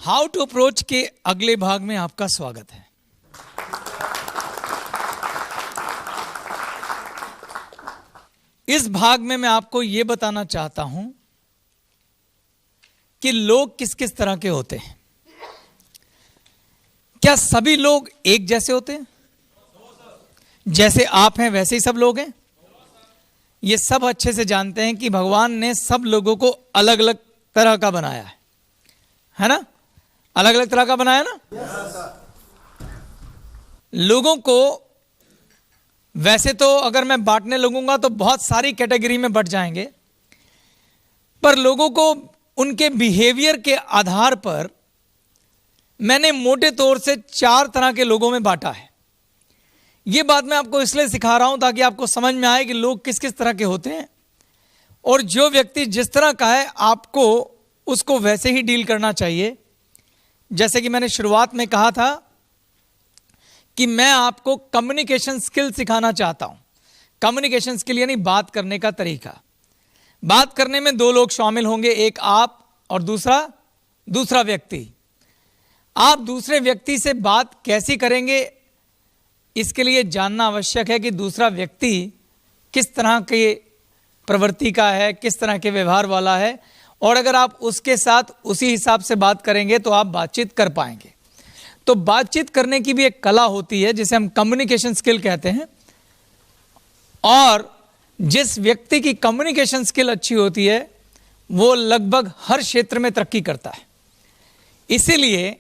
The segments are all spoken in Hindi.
हाउ टू अप्रोच के अगले भाग में आपका स्वागत है। इस भाग में मैं आपको यह बताना चाहता हूं कि लोग किस किस तरह के होते हैं। क्या सभी लोग एक जैसे होते हैं? जैसे आप हैं वैसे ही सब लोग हैं? ये सब अच्छे से जानते हैं कि भगवान ने सब लोगों को अलग अलग तरह का बनाया है ना? अलग अलग तरह का बनाया ना? लोगों को वैसे तो अगर मैं बांटने लगूंगा तो बहुत सारी कैटेगरी में बंट जाएंगे, पर लोगों को उनके बिहेवियर के आधार पर मैंने मोटे तौर से 4 तरह के लोगों में बांटा है। यह बात मैं आपको इसलिए सिखा रहा हूं ताकि आपको समझ में आए कि लोग किस किस तरह के होते हैं, और जो व्यक्ति जिस तरह का है आपको उसको वैसे ही डील करना चाहिए। जैसे कि मैंने शुरुआत में कहा था कि मैं आपको कम्युनिकेशन स्किल सिखाना चाहता हूं। कम्युनिकेशन स्किल यानी बात करने का तरीका। बात करने में 2 लोग शामिल होंगे, एक आप और दूसरा व्यक्ति। आप दूसरे व्यक्ति से बात कैसी करेंगे इसके लिए जानना आवश्यक है कि दूसरा व्यक्ति किस तरह के प्रवृत्ति का है, किस तरह के व्यवहार वाला है, और अगर आप उसके साथ उसी हिसाब से बात करेंगे तो आप बातचीत कर पाएंगे। तो बातचीत करने की भी एक कला होती है जिसे हम कम्युनिकेशन स्किल कहते हैं, और जिस व्यक्ति की कम्युनिकेशन स्किल अच्छी होती है वो लगभग हर क्षेत्र में तरक्की करता है। इसीलिए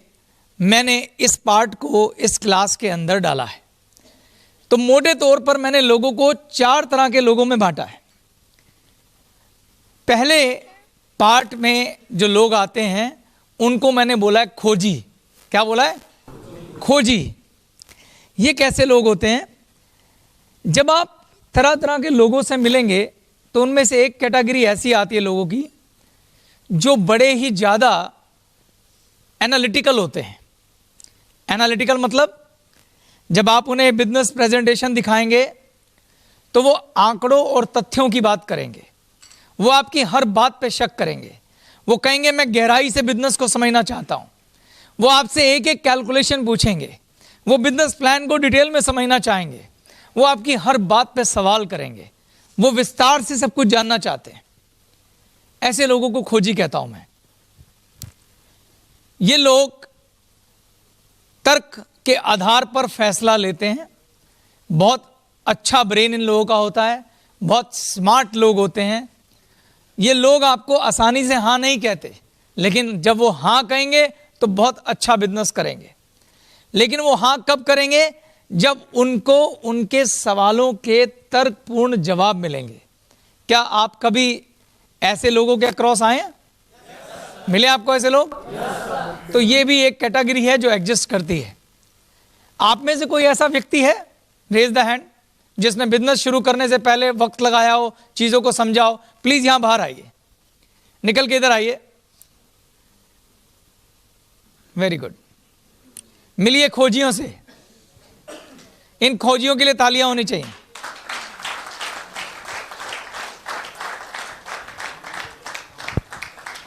मैंने इस पार्ट को इस क्लास के अंदर डाला है। तो मोटे तौर पर मैंने लोगों को 4 तरह के लोगों में बांटा है। पहले पार्ट में जो लोग आते हैं उनको मैंने बोला है खोजी। क्या बोला है? खोजी। ये कैसे लोग होते हैं? जब आप तरह तरह के लोगों से मिलेंगे तो उनमें से एक कैटेगरी ऐसी आती है लोगों की जो बड़े ही ज़्यादा एनालिटिकल होते हैं। एनालिटिकल मतलब जब आप उन्हें बिजनेस प्रेजेंटेशन दिखाएंगे तो वो आंकड़ों और तथ्यों की बात करेंगे, वो आपकी हर बात पे शक करेंगे, वो कहेंगे मैं गहराई से बिजनेस को समझना चाहता हूं, वो आपसे एक एक कैलकुलेशन पूछेंगे, वो बिजनेस प्लान को डिटेल में समझना चाहेंगे, वो आपकी हर बात पे सवाल करेंगे, वो विस्तार से सब कुछ जानना चाहते हैं। ऐसे लोगों को खोजी कहता हूं मैं। ये लोग तर्क के आधार पर फैसला लेते हैं। बहुत अच्छा ब्रेन इन लोगों का होता है, बहुत स्मार्ट लोग होते हैं। ये लोग आपको आसानी से हाँ नहीं कहते, लेकिन जब वो हाँ कहेंगे तो बहुत अच्छा बिजनेस करेंगे। लेकिन वो हाँ कब करेंगे? जब उनको उनके सवालों के तर्कपूर्ण जवाब मिलेंगे। क्या आप कभी ऐसे लोगों के क्रॉस आए हैं? मिले आपको ऐसे लोग? तो ये भी एक कैटेगरी है जो एग्जिस्ट करती है। आप में से कोई ऐसा व्यक्ति है? रेज द हैंड, जिसने बिजनेस शुरू करने से पहले वक्त लगाया हो, चीजों को समझा हो। प्लीज यहां बाहर आइए, निकल के इधर आइए। Very good. मिलिए खोजियों से। इन खोजियों के लिए तालियां होनी चाहिए।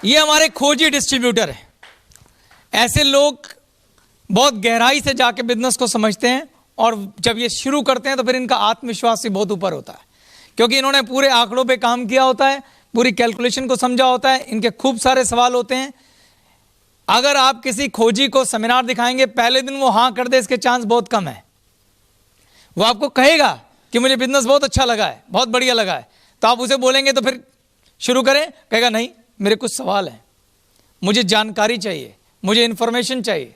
ये हमारे खोजी डिस्ट्रीब्यूटर है। ऐसे लोग बहुत गहराई से जाके बिजनेस को समझते हैं, और जब ये शुरू करते हैं तो फिर इनका आत्मविश्वास भी बहुत ऊपर होता है, क्योंकि इन्होंने पूरे आंकड़ों पे काम किया होता है, पूरी कैलकुलेशन को समझा होता है, इनके खूब सारे सवाल होते हैं। अगर आप किसी खोजी को सेमिनार दिखाएंगे, पहले दिन वो हाँ कर दे इसके चांस बहुत कम है। वो आपको कहेगा कि मुझे बिजनेस बहुत अच्छा लगा है, बहुत बढ़िया लगा है, तो आप उसे बोलेंगे तो फिर शुरू करें, कहेगा नहीं मेरे कुछ सवाल हैं, मुझे जानकारी चाहिए, मुझे इंफॉर्मेशन चाहिए।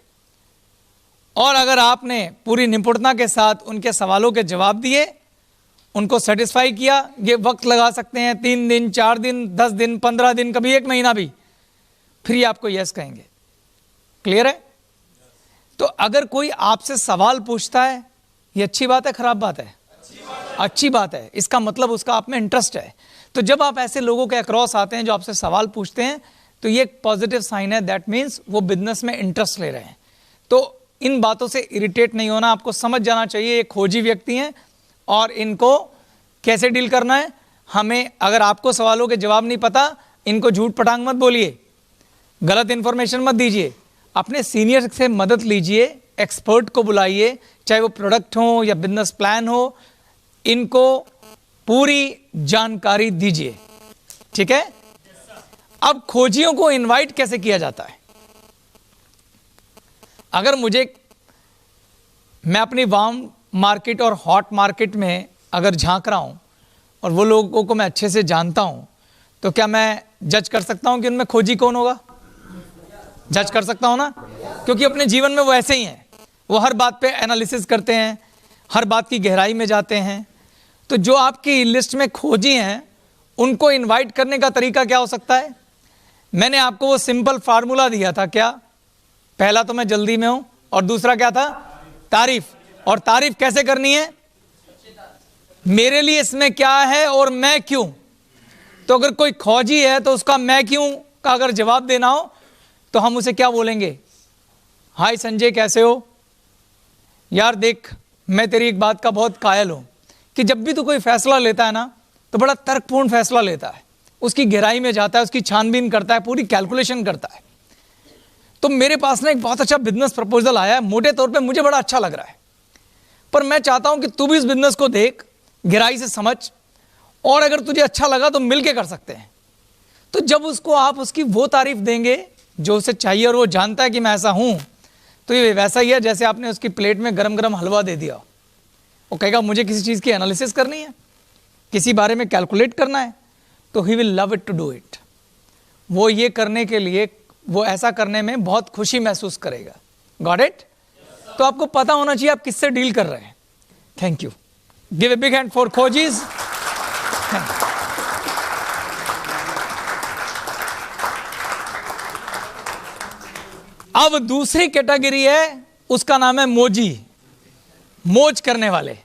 और अगर आपने पूरी निपुणता के साथ उनके सवालों के जवाब दिए, उनको सेटिस्फाई किया, ये वक्त लगा सकते हैं 3 दिन, 4 दिन, 10 दिन, 15 दिन, कभी 1 महीना भी, फिर ये आपको यस कहेंगे। क्लियर है? तो अगर कोई आपसे सवाल पूछता है, ये अच्छी बात है खराब बात है? अच्छी बात है। इसका मतलब उसका आप में इंटरेस्ट है। तो जब आप ऐसे लोगों के अक्रॉस आते हैं जो आपसे सवाल पूछते हैं, तो ये एक पॉजिटिव साइन है। दैट मीन्स वो बिजनेस में इंटरेस्ट ले रहे हैं। तो इन बातों से इरिटेट नहीं होना, आपको समझ जाना चाहिए ये खोजी व्यक्ति हैं और इनको कैसे डील करना है। हमें, अगर आपको सवालों के जवाब नहीं पता, इनको झूठ पटांग मत बोलिए, गलत इंफॉर्मेशन मत दीजिए। अपने सीनियर से मदद लीजिए, एक्सपर्ट को बुलाइए, चाहे वो प्रोडक्ट हो या बिजनेस प्लान हो, इनको पूरी जानकारी दीजिए। ठीक है। अब खोजियों को इनवाइट कैसे किया जाता है? अगर मैं अपनी वार्म मार्केट और हॉट मार्केट में अगर झांक रहा हूं और वो लोगों को मैं अच्छे से जानता हूं, तो क्या मैं जज कर सकता हूं कि उनमें खोजी कौन होगा? जज कर सकता हूं ना, क्योंकि अपने जीवन में वो ऐसे ही हैं। वो हर बात पे एनालिसिस करते हैं, हर बात की गहराई में जाते हैं। तो जो आपकी लिस्ट में खोजी हैं, उनको इनवाइट करने का तरीका क्या हो सकता है? मैंने आपको वो सिंपल फार्मूला दिया था। क्या? पहला तो मैं जल्दी में हूं, और दूसरा क्या था? तारीफ। और तारीफ कैसे करनी है? मेरे लिए इसमें क्या है और मैं क्यों। तो अगर कोई खोजी है तो उसका मैं क्यों का अगर जवाब देना हो तो हम उसे क्या बोलेंगे? हाय संजय, कैसे हो यार? देख, मैं तेरी एक बात का बहुत कायल हूं कि जब भी तू कोई फैसला लेता है ना, तो बड़ा तर्कपूर्ण फैसला लेता है, उसकी गहराई में जाता है, उसकी छानबीन करता है, पूरी कैलकुलेशन करता है। तो मेरे पास ना एक बहुत अच्छा बिजनेस प्रपोजल आया है, मोटे तौर पे मुझे बड़ा अच्छा लग रहा है, पर मैं चाहता हूं कि तू भी इस बिजनेस को देख, गहराई से समझ, और अगर तुझे अच्छा लगा तो मिलके कर सकते हैं। तो जब उसको आप उसकी वो तारीफ देंगे जो उसे चाहिए, और वो जानता है कि मैं ऐसा हूं, तो ये वैसा ही है जैसे आपने उसकी प्लेट में गरम गरम हलवा दे दिया। वो कहेगा मुझे किसी चीज़ की एनालिसिस करनी है, किसी बारे में कैलकुलेट करना है, तो he will love it to do it. वो ये करने के लिए, वो ऐसा करने में बहुत खुशी महसूस करेगा। Got it? तो आपको पता होना चाहिए आप किससे डील कर रहे हैं। Thank you. Give a big hand for खोजीज। अब दूसरी कैटेगरी है, उसका नाम है मोजी, मौज करने वाले।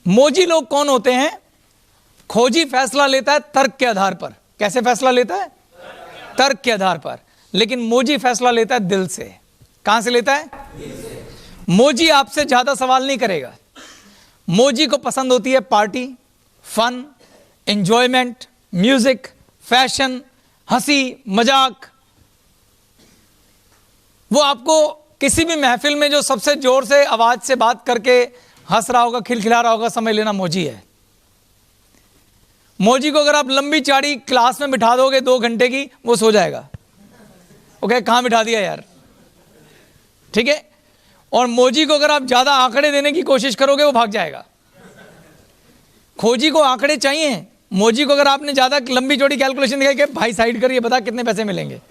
मोजी लोग कौन होते हैं? खोजी फैसला लेता है तर्क के आधार पर। कैसे फैसला लेता है? तर्क के आधार पर। लेकिन मोजी फैसला लेता है दिल से। कहां से लेता है? दिल से। मोजी आपसे ज्यादा सवाल नहीं करेगा। मोजी को पसंद होती है party, fun, enjoyment, music, fashion, हंसी मजाक। वो आपको किसी भी महफिल में जो सबसे जोर से आवाज से बात करके हंस रहा होगा, खिलखिला रहा होगा, समझ लेना मोजी है। मोजी को अगर आप लंबी चाड़ी क्लास में बिठा दोगे 2 घंटे की, वो सो जाएगा। ओके, कहां बिठा दिया यार। ठीक है। और मोजी को अगर आप ज्यादा आंकड़े देने की कोशिश करोगे, वो भाग जाएगा। खोजी को आंकड़े चाहिए, मोजी को अगर आपने ज्यादा लंबी चौड़ी कैलकुलेशन दिखाई कि भाई साइड करिए, बता कितने पैसे मिलेंगे,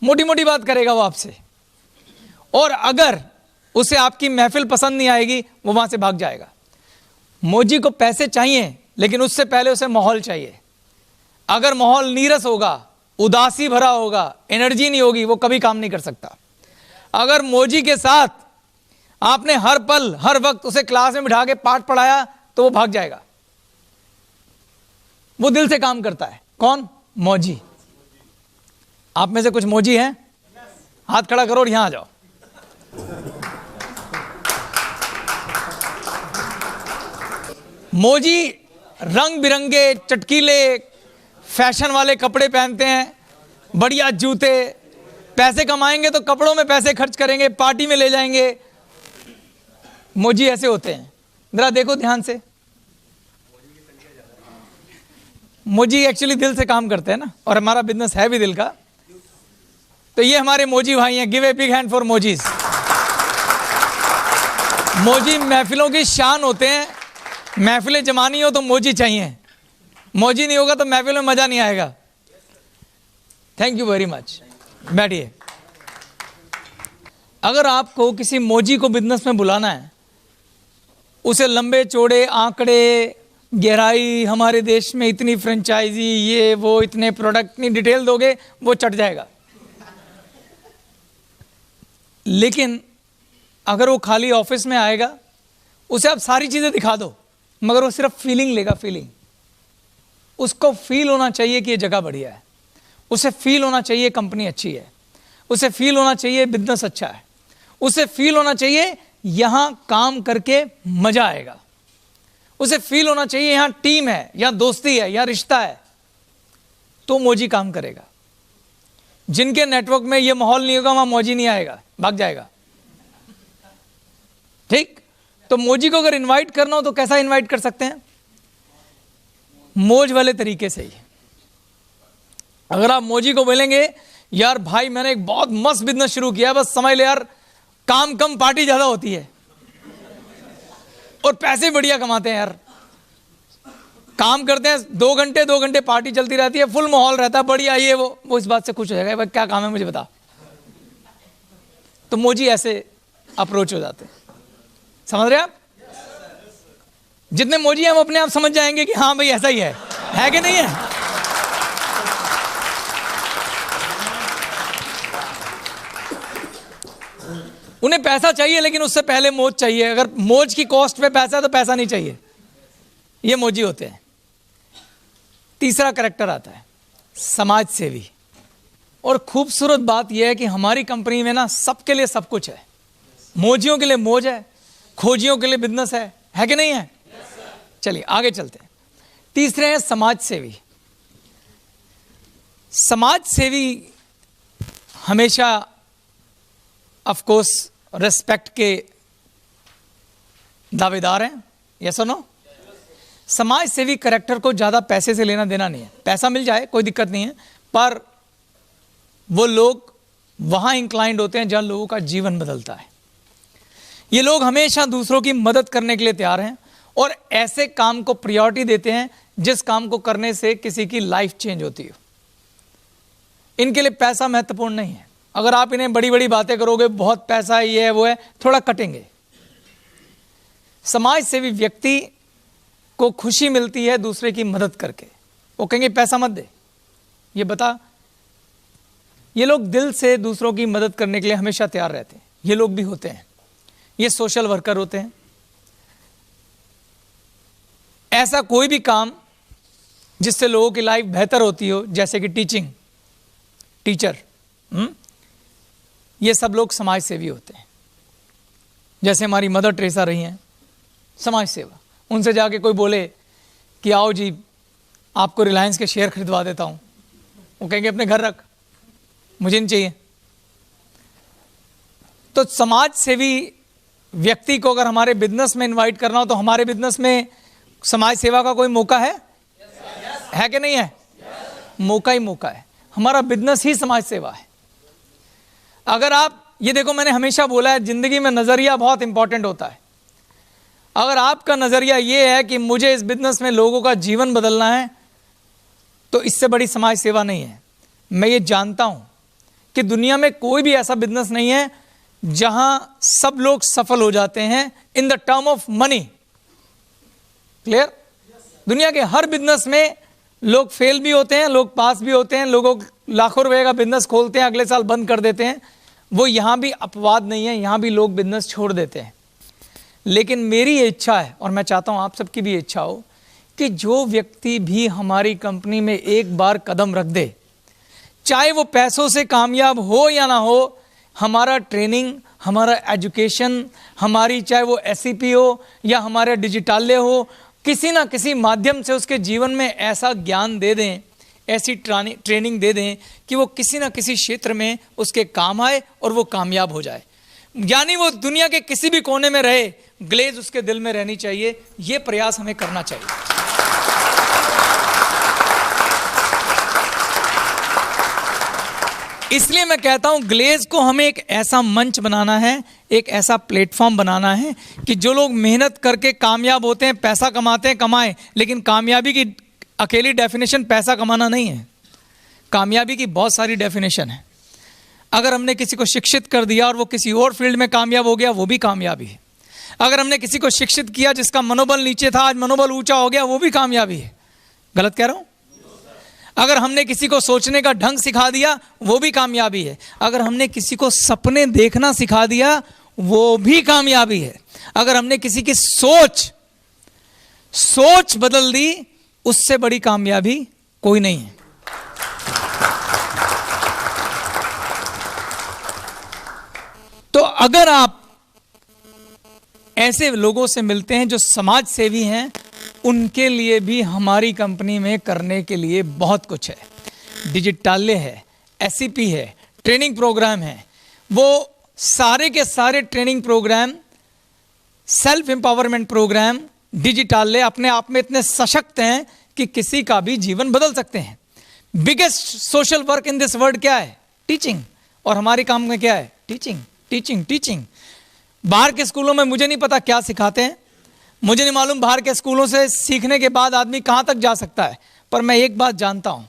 मोटी मोटी बात करेगा वो आपसे। और अगर उसे आपकी महफिल पसंद नहीं आएगी, वो वहां से भाग जाएगा। मोजी को पैसे चाहिए, लेकिन उससे पहले उसे माहौल चाहिए। अगर माहौल नीरस होगा, उदासी भरा होगा, एनर्जी नहीं होगी, वो कभी काम नहीं कर सकता। अगर मोजी के साथ आपने हर पल हर वक्त उसे क्लास में बिठा के पाठ पढ़ाया, तो वो भाग जाएगा। वो दिल से काम करता है। कौन? मोजी। आप में से कुछ मोजी हैं? हाथ खड़ा करो और यहां आ जाओ। मोजी रंग बिरंगे चटकीले फैशन वाले कपड़े पहनते हैं, बढ़िया जूते। पैसे कमाएंगे तो कपड़ों में पैसे खर्च करेंगे, पार्टी में ले जाएंगे। मोजी ऐसे होते हैं। जरा देखो ध्यान से, मोजी एक्चुअली दिल से काम करते हैं ना, और हमारा बिजनेस है भी दिल का। तो ये हमारे मोजी भाई हैं। Give a big hand for मोजीज। मोजी महफिलों की शान होते हैं। महफिलें जमानी हो तो मोजी चाहिए, मोजी नहीं होगा तो महफिल में मजा नहीं आएगा। Thank you very much. बैठिए। अगर आपको किसी मोजी को बिजनेस में बुलाना है, उसे लंबे चौड़े आंकड़े, गहराई, हमारे देश में इतनी फ्रेंचाइजी, ये वो, इतने प्रोडक्ट, इतनी डिटेल दोगे, वो चट जाएगा। लेकिन अगर वो खाली ऑफिस में आएगा, उसे आप सारी चीजें दिखा दो, मगर वो सिर्फ फीलिंग लेगा। फीलिंग, उसको फील होना चाहिए कि ये जगह बढ़िया है, उसे फील होना चाहिए कंपनी अच्छी है, उसे फील होना चाहिए बिजनेस अच्छा है, उसे फील होना चाहिए यहां काम करके मजा आएगा, उसे फील होना चाहिए यहां टीम है, यहां दोस्ती है, यहां रिश्ता है। तो मोजी काम करेगा। जिनके नेटवर्क में ये माहौल नहीं होगा वहां मौजी नहीं आएगा, भाग जाएगा। ठीक, तो मौजी को अगर इनवाइट करना हो तो कैसा इनवाइट कर सकते हैं? मौज वाले तरीके से ही। अगर आप मौजी को बोलेंगे यार भाई मैंने एक बहुत मस्त बिजनेस शुरू किया, बस समझ ले यार काम कम पार्टी ज्यादा होती है और पैसे बढ़िया कमाते हैं यार, काम करते हैं 2 घंटे पार्टी चलती रहती है, फुल माहौल रहता है बढ़िया, ये वो इस बात से खुश हो जाएगा, भाई क्या काम है मुझे बता। तो मौजी ऐसे अप्रोच हो जाते हैं, समझ रहे आप? जितने मौजी हैं हम अपने आप समझ जाएंगे कि हाँ भाई ऐसा ही है कि नहीं है? उन्हें पैसा चाहिए लेकिन उससे पहले मौज चाहिए। अगर मौज की कॉस्ट पे पैसा है तो पैसा नहीं चाहिए। ये मौजी होते हैं। तीसरा कैरेक्टर आता है समाज सेवी। और खूबसूरत बात यह है कि हमारी कंपनी में ना सबके लिए सब कुछ है। मौजियों के लिए मौज है, खोजियों के लिए बिजनेस है कि नहीं है? चलिए आगे चलते हैं। तीसरे हैं समाज सेवी। समाज सेवी हमेशा ऑफ कोर्स रेस्पेक्ट के दावेदार हैं, यस और नो? समाज सेवी कैरेक्टर को ज्यादा पैसे से लेना देना नहीं है। पैसा मिल जाए कोई दिक्कत नहीं है, पर वो लोग वहां इंक्लाइंड होते हैं जहां लोगों का जीवन बदलता है। ये लोग हमेशा दूसरों की मदद करने के लिए तैयार हैं और ऐसे काम को प्रायोरिटी देते हैं जिस काम को करने से किसी की लाइफ चेंज होती हो। इनके लिए पैसा महत्वपूर्ण नहीं है। अगर आप इन्हें बड़ी बड़ी बातें करोगे, बहुत पैसा है, ये है वो है, थोड़ा कटेंगे। समाज सेवी व्यक्ति को खुशी मिलती है दूसरे की मदद करके। वो कहेंगे पैसा मत दे, ये बता। ये लोग दिल से दूसरों की मदद करने के लिए हमेशा तैयार रहते हैं। ये लोग भी होते हैं, ये सोशल वर्कर होते हैं। ऐसा कोई भी काम जिससे लोगों की लाइफ बेहतर होती हो, जैसे कि टीचिंग, टीचर, ये सब लोग समाज सेवी होते हैं। जैसे हमारी मदर टेरेसा रही हैं, समाज सेवा। उनसे जाके कोई बोले कि आओ जी आपको रिलायंस के शेयर खरीदवा देता हूं, वो कहेंगे अपने घर रख, मुझे नहीं चाहिए। तो समाज सेवी व्यक्ति को अगर हमारे बिजनेस में इनवाइट करना हो तो हमारे बिजनेस में समाज सेवा का कोई मौका है कि नहीं है? मौका ही मौका है। हमारा बिजनेस ही समाज सेवा है। अगर आप ये देखो, मैंने हमेशा बोला है जिंदगी में नजरिया बहुत इंपॉर्टेंट होता है। अगर आपका नजरिया ये है कि मुझे इस बिजनेस में लोगों का जीवन बदलना है, तो इससे बड़ी समाज सेवा नहीं है। मैं ये जानता हूं कि दुनिया में कोई भी ऐसा बिजनेस नहीं है जहां सब लोग सफल हो जाते हैं in the term of money. Clear? दुनिया के हर बिजनेस में लोग फेल भी होते हैं, लोग पास भी होते हैं, लोगों लाखों रुपए का बिजनेस खोलते हैं, अगले साल बंद कर देते हैं। वो यहां भी अपवाद नहीं है, यहां भी लोग बिजनेस छोड़ देते हैं। लेकिन मेरी ये इच्छा है और मैं चाहता हूं आप सबकी भी इच्छा हो कि जो व्यक्ति भी हमारी कंपनी में एक बार कदम रख दे, चाहे वो पैसों से कामयाब हो या ना हो, हमारा ट्रेनिंग, हमारा एजुकेशन, हमारी चाहे वो SCP हो या हमारे डिजिटालय हो, किसी ना किसी माध्यम से उसके जीवन में ऐसा ज्ञान दे दें, ऐसी ट्रेनिंग दे दें कि वो किसी ना किसी क्षेत्र में उसके काम आए और वो कामयाब हो जाए। यानी वो दुनिया के किसी भी कोने में रहे, ग्लेज उसके दिल में रहनी चाहिए। ये प्रयास हमें करना चाहिए। इसलिए मैं कहता हूं ग्लेज को हमें एक ऐसा मंच बनाना है, एक ऐसा प्लेटफॉर्म बनाना है कि जो लोग मेहनत करके कामयाब होते हैं, पैसा कमाते हैं, कमाएं। लेकिन कामयाबी की अकेली डेफिनेशन पैसा कमाना नहीं है। कामयाबी की बहुत सारी डेफिनेशन है। अगर हमने किसी को शिक्षित कर दिया और वो किसी और फील्ड में कामयाब हो गया, वो भी कामयाबी है। अगर हमने किसी को शिक्षित किया जिसका मनोबल नीचे था, आज मनोबल ऊंचा हो गया, वो भी कामयाबी है। गलत कह रहा हूं? अगर हमने किसी को सोचने का ढंग सिखा दिया, वो भी कामयाबी है। अगर हमने किसी को सपने देखना सिखा दिया, वो भी कामयाबी है। अगर हमने किसी की सोच बदल दी, उससे बड़ी कामयाबी कोई नहीं है। तो अगर आप ऐसे लोगों से मिलते हैं जो समाज सेवी हैं, उनके लिए भी हमारी कंपनी में करने के लिए बहुत कुछ है। डिजिटालय है, SCP है, ट्रेनिंग प्रोग्राम है, वो सारे के सारे training programme, self empowerment programme digital अपने आप में इतने सशक्त हैं कि किसी का भी जीवन बदल सकते हैं। Biggest social work in this world क्या है? टीचिंग। और हमारे काम में क्या है? Teaching, teaching, teaching. बाहर के स्कूलों में मुझे नहीं पता क्या सिखाते हैं, मुझे नहीं मालूम बाहर के स्कूलों से सीखने के बाद आदमी कहाँ तक जा सकता है, पर मैं एक बात जानता हूँ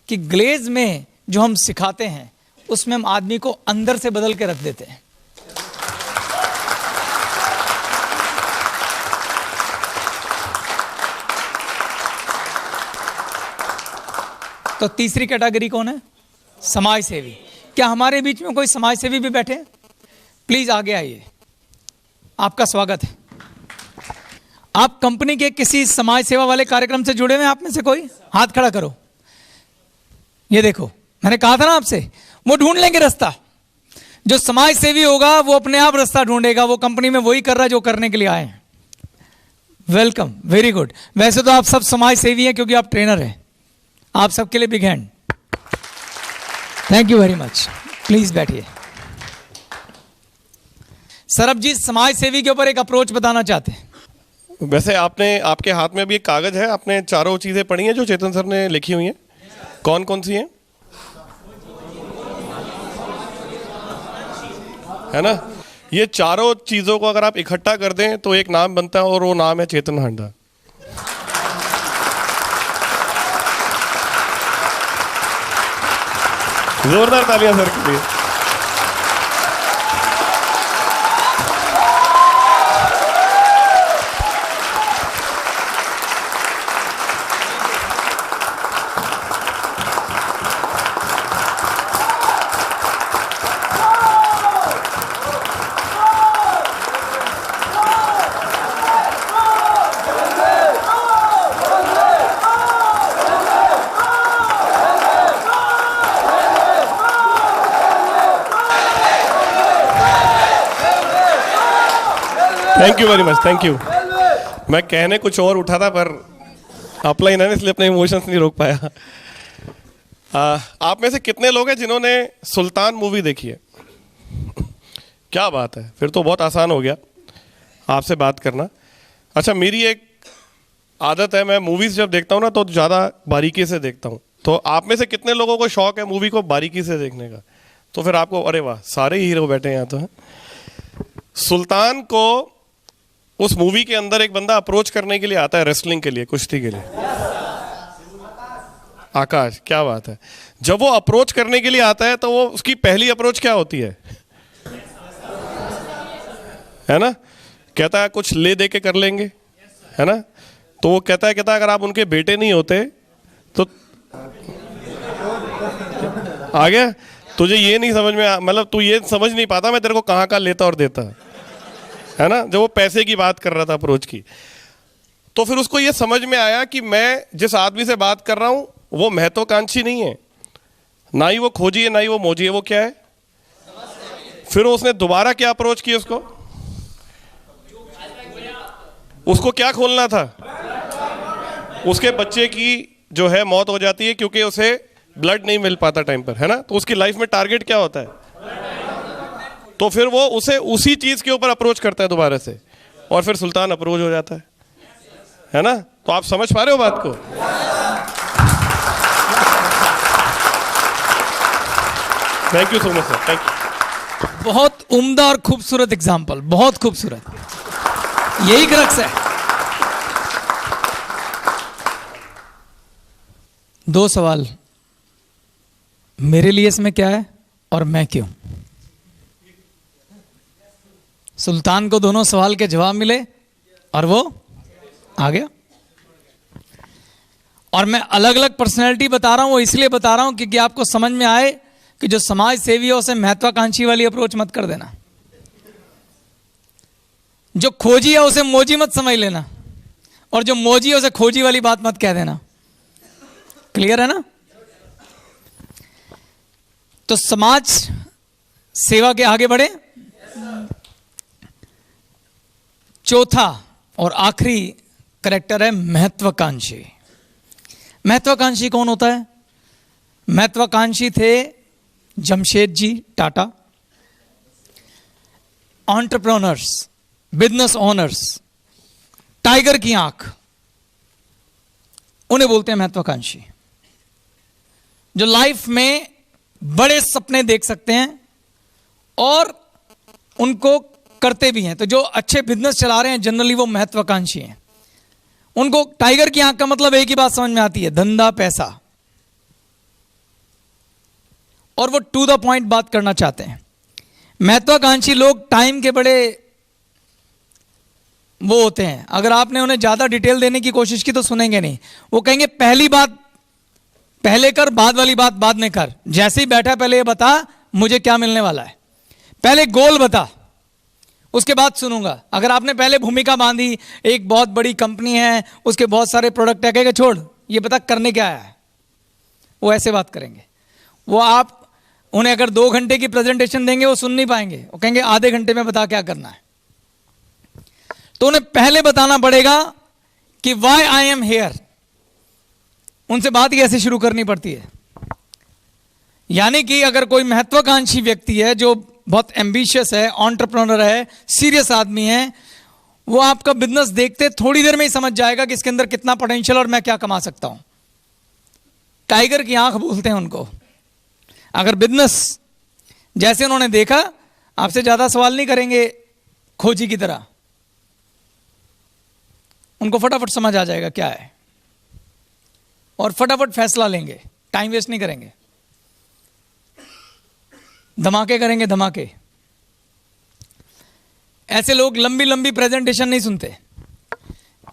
कि ग्लेज में जो हम सिखाते हैं उसमें हम आदमी को अंदर से बदल के रख देते हैं। तो तीसरी कैटेगरी कौन है? समाज सेवी। क्या हमारे बीच में कोई समाज सेवी भी बैठे? प्लीज आगे आइए, आपका स्वागत है। आप कंपनी के किसी समाज सेवा वाले कार्यक्रम से जुड़े हुए हैं? आप में से कोई हाथ खड़ा करो। ये देखो, मैंने कहा था ना आपसे, वो ढूंढ लेंगे रास्ता। जो समाज सेवी होगा वो अपने आप रास्ता ढूंढेगा, वो कंपनी में वही कर रहा है जो करने के लिए आए हैं। Welcome, very good. वैसे तो आप सब समाज सेवी हैं क्योंकि आप ट्रेनर हैं। आप सबके लिए big hand. Thank you very much. Please बैठिए। सरबजीत समाज सेवी के ऊपर एक अप्रोच बताना चाहते हैं। वैसे आपके हाथ में अभी एक कागज है, आपने चारों चीजें पढ़ी हैं जो चेतन सर ने लिखी हुई हैं? कौन कौन सी हैं? है ना, ये चारों चीजों को अगर आप इकट्ठा कर दें तो एक नाम बनता है और वो नाम है चेतन हांडा। जोरदार तालियां सर के लिए। Thank you very much, thank you. मैं कहने कुछ और उठा था पर अपलाइन है इसलिए अपने इमोशंस नहीं रोक पाया। आप में से कितने लोग हैं जिन्होंने सुल्तान मूवी देखी है? क्या बात है, फिर तो बहुत आसान हो गया आपसे बात करना। अच्छा, मेरी एक आदत है, मैं मूवीज जब देखता हूँ ना तो ज़्यादा बारीकी से देखता हूँ। तो आप में से कितने लोगों को शौक है मूवी को बारीकी से देखने का? तो फिर आपको, अरे वाह, सारे ही हीरो बैठे हैं यहाँ तो हैं। सुल्तान को उस मूवी के अंदर एक बंदा अप्रोच करने के लिए आता है, रेसलिंग के लिए, कुश्ती के लिए। आकाश, क्या बात है। जब वो अप्रोच करने के लिए आता है तो वो उसकी पहली अप्रोच क्या होती है ना? कहता है कुछ ले दे के कर लेंगे, है ना? तो वो कहता है अगर आप उनके बेटे नहीं होते तो आ गया। तुझे ये नहीं समझ में, मतलब तू ये समझ नहीं पाता मैं तेरे को कहाँ का लेता और देता, है ना? जब वो पैसे की बात कर रहा था अप्रोच की, तो फिर उसको ये समझ में आया कि मैं जिस आदमी से बात कर रहा हूं वो महत्वाकांक्षी नहीं है, ना ही वो खोजी है, ना ही वो मोजी है, वो क्या है? फिर उसने दोबारा क्या अप्रोच की? उसको क्या खोलना था? उसके बच्चे की जो है मौत हो जाती है क्योंकि उसे ब्लड नहीं मिल पाता टाइम पर, है ना? तो उसकी लाइफ में टारगेट क्या होता है? तो फिर वो उसे उसी चीज के ऊपर अप्रोच करता है दोबारा से, और फिर सुल्तान अप्रोच हो जाता है ना? तो आप समझ पा रहे हो बात को? Thank you so much sir, thank you. बहुत उम्दा और खूबसूरत एग्जाम्पल, बहुत खूबसूरत। यही क्रक्स है। 2 सवाल मेरे लिए इसमें क्या है और मैं क्यों? सुल्तान को दोनों सवाल के जवाब मिले और वो आ गया। और मैं अलग अलग पर्सनैलिटी बता रहा हूं, वो इसलिए बता रहा हूं क्योंकि आपको समझ में आए कि जो समाज सेवी है उसे महत्वाकांक्षी वाली अप्रोच मत कर देना, जो खोजी है उसे मोजी मत समझ लेना, और जो मोजी है उसे खोजी वाली बात मत कह देना। क्लियर है ना? तो समाज सेवा के आगे बढ़े। चौथा और आखिरी करेक्टर है महत्वाकांक्षी। महत्वाकांक्षी कौन होता है? महत्वाकांक्षी थे Jamshedji Tata, entrepreneurs, business owners, tiger की आंख, उन्हें बोलते हैं महत्वाकांक्षी। जो लाइफ में बड़े सपने देख सकते हैं और उनको करते भी हैं। तो जो अच्छे बिजनेस चला रहे हैं जनरली वो महत्वाकांक्षी हैं। उनको टाइगर की आंख का मतलब एक ही बात समझ में आती है, धंधा पैसा, और वो टू द पॉइंट बात करना चाहते हैं। महत्वाकांक्षी लोग टाइम के बड़े वो होते हैं। अगर आपने उन्हें ज्यादा डिटेल देने की कोशिश की तो सुनेंगे नहीं। वो कहेंगे पहली बात पहले कर, बाद वाली बात बाद में कर। जैसे ही बैठा पहले ये बता मुझे क्या मिलने वाला है, पहले गोल बता, उसके बाद सुनूंगा। अगर आपने पहले भूमिका बांधी, एक बहुत बड़ी कंपनी है, उसके बहुत सारे प्रोडक्ट है, कहेगा छोड़ ये बता करने क्या आया है, वो ऐसे बात करेंगे। वो आप उन्हें अगर 2 घंटे की प्रेजेंटेशन देंगे वो सुन नहीं पाएंगे, वो कहेंगे आधे घंटे में बता क्या करना है। तो उन्हें पहले बताना पड़ेगा कि वाई आई एम हेयर। उनसे बात ही ऐसे शुरू करनी पड़ती है। यानी कि अगर कोई महत्वाकांक्षी व्यक्ति है जो बहुत एम्बिशियस है, एंटरप्रेन्योर है, सीरियस आदमी है, वो आपका बिजनेस देखते थोड़ी देर में ही समझ जाएगा कि इसके अंदर कितना पोटेंशियल और मैं क्या कमा सकता हूं। टाइगर की आंख बोलते हैं उनको। अगर बिजनेस जैसे उन्होंने देखा, आपसे ज्यादा सवाल नहीं करेंगे खोजी की तरह, उनको फटाफट समझ आ जाएगा क्या है और फटाफट फैसला लेंगे, टाइम वेस्ट नहीं करेंगे, धमाके करेंगे धमाके। ऐसे लोग लंबी लंबी प्रेजेंटेशन नहीं सुनते।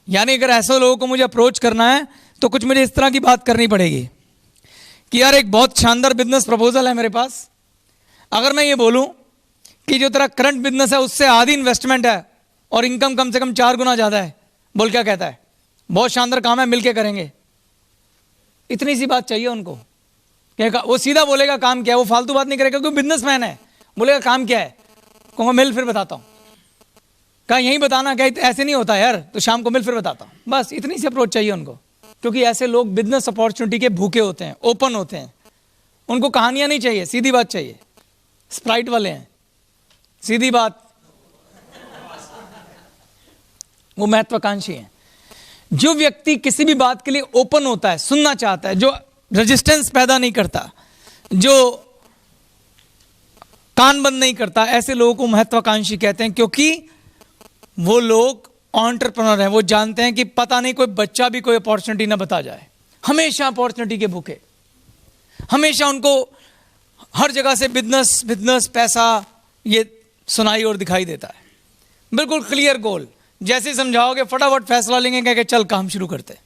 यानी अगर ऐसे लोगों को मुझे अप्रोच करना है तो कुछ मुझे इस तरह की बात करनी पड़ेगी कि यार एक बहुत शानदार बिजनेस प्रपोजल है मेरे पास। अगर मैं ये बोलूं कि जो तेरा करंट बिजनेस है उससे आधी इन्वेस्टमेंट है और इनकम कम से कम 4 गुना ज्यादा है, बोल क्या कहता है? बहुत शानदार काम है, मिलके करेंगे। इतनी सी बात चाहिए उनको। क्या वो सीधा बोलेगा काम क्या है, वो फालतू बात नहीं करेगा क्योंकि बिजनेसमैन है। बोलेगा काम क्या है, कहूँगा मिल फिर बताता हूँ। कहा यही बताना, क्या ऐसे नहीं होता यार, तो शाम को मिल फिर बताता हूँ। बस इतनी सी अप्रोच चाहिए उनको, क्योंकि ऐसे लोग बिजनेस अपॉर्चुनिटी के भूखे होते हैं, ओपन होते हैं। उनको कहानियां नहीं चाहिए, सीधी बात चाहिए। स्प्राइट वाले हैं, सीधी बात। वो महत्वाकांक्षी हैं। जो व्यक्ति किसी भी बात के लिए ओपन होता है, सुनना चाहता है, जो रेजिस्टेंस पैदा नहीं करता, जो कान बंद नहीं करता, ऐसे लोगों को महत्वाकांक्षी कहते हैं। क्योंकि वो लोग एंटरप्रेन्योर हैं। वो जानते हैं कि पता नहीं कोई बच्चा भी कोई अपॉर्चुनिटी ना बता जाए। हमेशा अपॉर्चुनिटी के भूखे, हमेशा उनको हर जगह से बिजनेस बिजनेस पैसा ये सुनाई और दिखाई देता है। बिल्कुल क्लियर गोल, जैसे समझाओगे फटाफट फैसला लेंगे, कह के चल काम शुरू करते।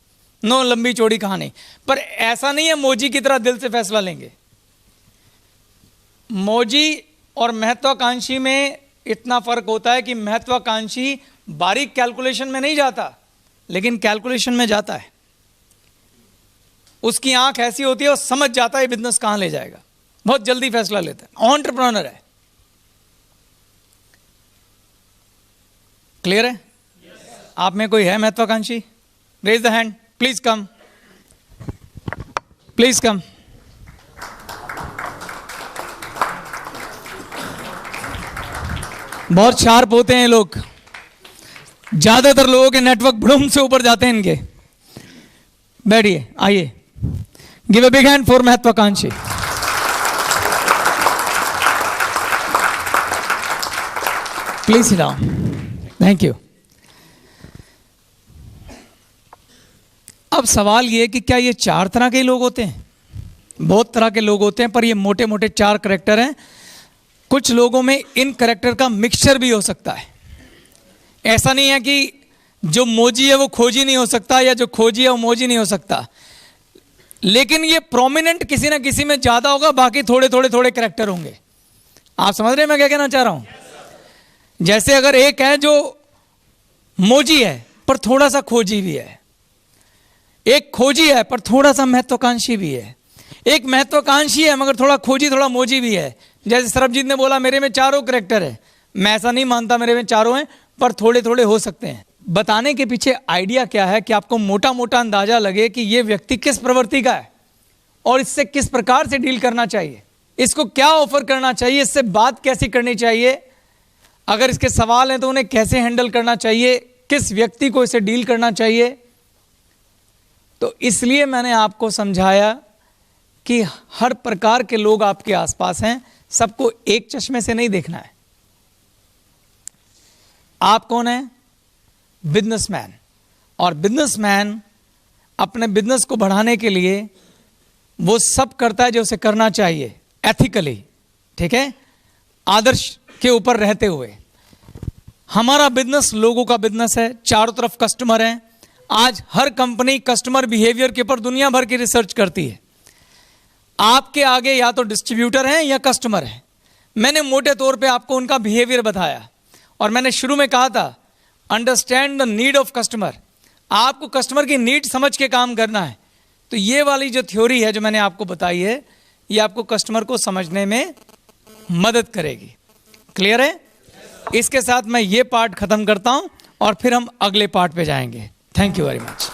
नो लंबी चौड़ी कहानी। पर ऐसा नहीं है मोजी की तरह दिल से फैसला लेंगे। मोजी और महत्वाकांक्षी में इतना फर्क होता है कि महत्वाकांक्षी बारीक कैलकुलेशन में नहीं जाता, लेकिन कैलकुलेशन में जाता है। उसकी आंख ऐसी होती है, वो समझ जाता है बिजनेस कहां ले जाएगा, बहुत जल्दी फैसला लेता है। एंटरप्रेन्योर है। क्लियर है? आप में कोई है महत्वाकांक्षी? Raise the hand, please come, please come. बहुत शार्प होते हैं लोग। ज्यादातर लोगों के नेटवर्क बुड़ुम से ऊपर जाते हैं इनके। बैठिए, आइए। Give a big hand for महत्वाकांक्षी। Please sit down. Thank you. अब सवाल ये कि क्या ये 4 तरह के लोग होते हैं? बहुत तरह के लोग होते हैं, पर ये मोटे मोटे 4 कैरेक्टर हैं। कुछ लोगों में इन कैरेक्टर का मिक्सचर भी हो सकता है। ऐसा नहीं है कि जो मोजी है वो खोजी नहीं हो सकता, या जो खोजी है वो मोजी नहीं हो सकता। लेकिन ये प्रोमिनेंट किसी ना किसी में ज्यादा होगा, बाकी थोड़े थोड़े थोड़े कैरेक्टर होंगे। आप समझ रहे हैं मैं क्या कहना चाह रहा हूं? जैसे अगर एक है जो मोजी है पर थोड़ा सा खोजी भी है, एक खोजी है पर थोड़ा सा महत्वाकांक्षी भी है, एक महत्वाकांक्षी है मगर थोड़ा खोजी थोड़ा मोजी भी है। जैसे सरबजीत ने बोला मेरे में 4 कैरेक्टर है, मैं ऐसा नहीं मानता मेरे में 4 हैं, पर थोड़े थोड़े हो सकते हैं। बताने के पीछे आइडिया क्या है कि आपको मोटा मोटा अंदाजा लगे कि यह व्यक्ति किस प्रवृत्ति का है और इससे किस प्रकार से डील करना चाहिए। इसको क्या ऑफर करना चाहिए, इससे बात कैसी करनी चाहिए, अगर इसके सवाल हैं तो उन्हें कैसे हैंडल करना चाहिए, किस व्यक्ति को इसे डील करना चाहिए। तो इसलिए मैंने आपको समझाया कि हर प्रकार के लोग आपके आसपास हैं, सबको एक चश्मे से नहीं देखना है। आप कौन हैं? बिजनेसमैन। और बिजनेसमैन अपने बिजनेस को बढ़ाने के लिए वो सब करता है जो उसे करना चाहिए, एथिकली, ठीक है, आदर्श के ऊपर रहते हुए। हमारा बिजनेस लोगों का बिजनेस है, चारों तरफ कस्टमर हैं। आज हर कंपनी कस्टमर बिहेवियर के ऊपर दुनिया भर की रिसर्च करती है। आपके आगे या तो डिस्ट्रीब्यूटर हैं या कस्टमर हैं। मैंने मोटे तौर पे आपको उनका बिहेवियर बताया और मैंने शुरू में कहा था understand the need of customer. आपको कस्टमर की नीड समझ के काम करना है। तो ये वाली जो थ्योरी है जो मैंने आपको बताई है, ये आपको कस्टमर को समझने में मदद करेगी। क्लियर है? इसके साथ मैं ये पार्ट खत्म करता हूं और फिर हम अगले पार्ट पे जाएंगे। Thank you very much.